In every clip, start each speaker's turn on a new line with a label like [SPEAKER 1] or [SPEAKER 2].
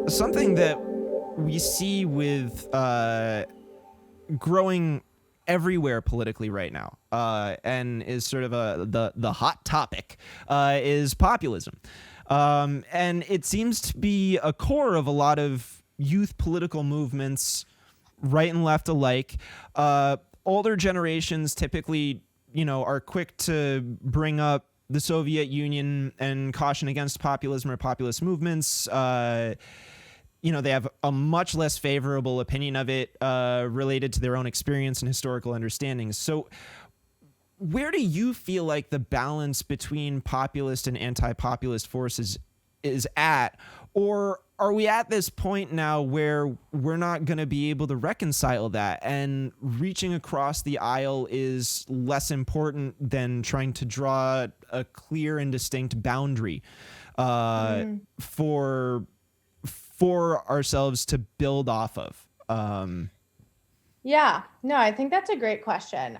[SPEAKER 1] something that we see with growing everywhere politically right now, and is sort of the hot topic, is populism. And it seems to be a core of a lot of youth political movements, right and left alike. Older generations typically, are quick to bring up the Soviet Union and caution against populism or populist movements. They have a much less favorable opinion of it, related to their own experience and historical understandings. So where do you feel like the balance between populist and anti-populist forces is at? Or are we at this point now where we're not going to be able to reconcile that, and reaching across the aisle is less important than trying to draw a clear and distinct boundary for ourselves to build off of?
[SPEAKER 2] Yeah, no, I think that's a great question.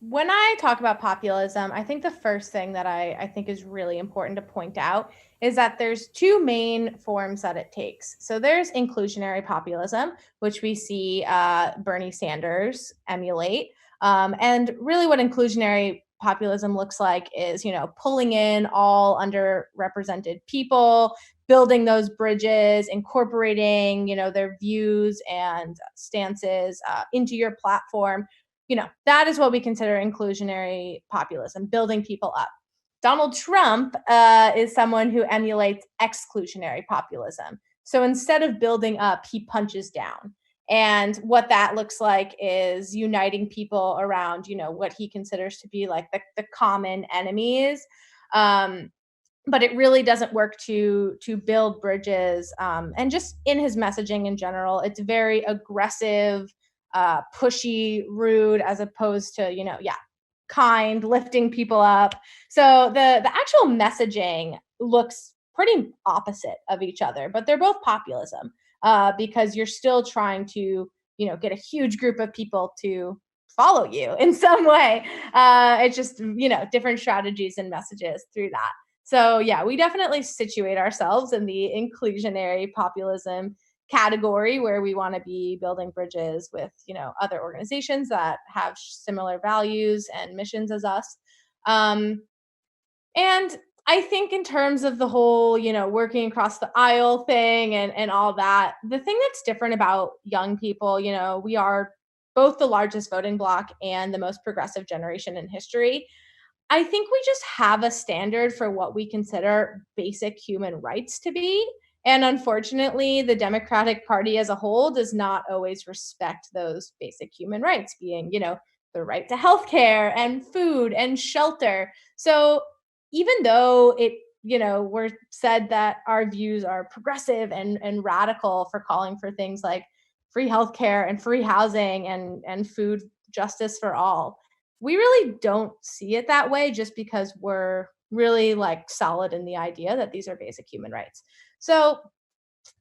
[SPEAKER 2] When I talk about populism, I think the first thing that I think is really important to point out is that there's two main forms that it takes. So there's inclusionary populism, which we see Bernie Sanders emulate. And really what inclusionary populism looks like is, pulling in all underrepresented people, building those bridges, incorporating, their views and stances into your platform. That is what we consider inclusionary populism, building people up. Donald Trump is someone who emulates exclusionary populism. So instead of building up, he punches down. And what that looks like is uniting people around, what he considers to be like the common enemies. But it really doesn't work to build bridges. And just in his messaging in general, it's very aggressive, pushy, rude, as opposed to, kind, lifting people up. So the actual messaging looks pretty opposite of each other, but they're both populism, because you're still trying to, get a huge group of people to follow you in some way. It's just, different strategies and messages through that. So yeah, we definitely situate ourselves in the inclusionary populism category, where we want to be building bridges with, other organizations that have similar values and missions as us. And I think in terms of the whole, working across the aisle thing and all that, the thing that's different about young people, we are both the largest voting bloc and the most progressive generation in history. I think we just have a standard for what we consider basic human rights to be. And unfortunately, the Democratic Party as a whole does not always respect those basic human rights, being, the right to healthcare and food and shelter. So even though we're said that our views are progressive and radical for calling for things like free healthcare and free housing and food justice for all, we really don't see it that way, just because we're really like solid in the idea that these are basic human rights. So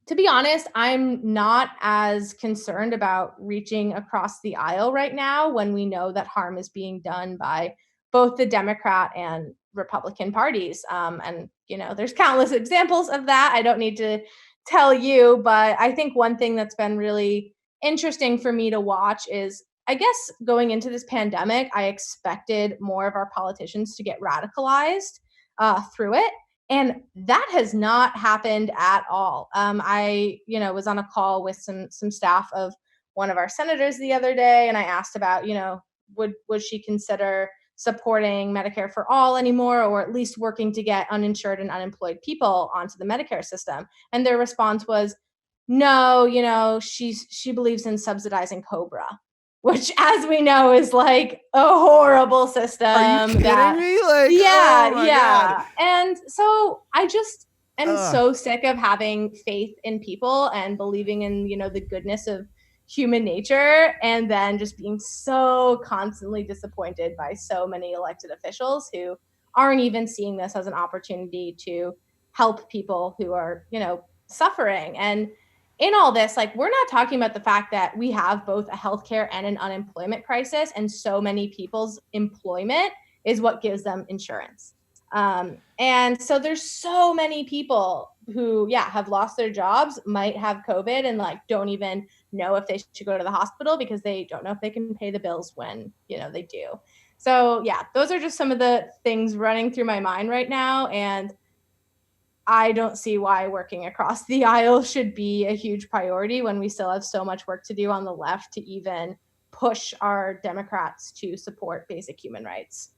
[SPEAKER 2] to be honest, I'm not as concerned about reaching across the aisle right now, when we know that harm is being done by both the Democrat and Republican parties. And, there's countless examples of that. I don't need to tell you, but I think one thing that's been really interesting for me to watch is, I guess, going into this pandemic, I expected more of our politicians to get radicalized through it. And that has not happened at all. I, was on a call with some staff of one of our senators the other day, and I asked about, would she consider supporting Medicare for all anymore, or at least working to get uninsured and unemployed people onto the Medicare system? And their response was, no, she believes in subsidizing Cobra, which, as we know, is like a horrible system.
[SPEAKER 1] Are you kidding me? Like,
[SPEAKER 2] Yeah,
[SPEAKER 1] oh my God.
[SPEAKER 2] yeah. And so I just am
[SPEAKER 1] Ugh.
[SPEAKER 2] so sick of having faith in people and believing in, the goodness of human nature, and then just being so constantly disappointed by so many elected officials who aren't even seeing this as an opportunity to help people who are, suffering. And in all this, like, we're not talking about the fact that we have both a healthcare and an unemployment crisis, and so many people's employment is what gives them insurance. And so there's so many people who, yeah, have lost their jobs, might have COVID, and like don't even know if they should go to the hospital because they don't know if they can pay the bills when, they do. So, yeah, those are just some of the things running through my mind right now. And I don't see why working across the aisle should be a huge priority when we still have so much work to do on the left to even push our Democrats to support basic human rights.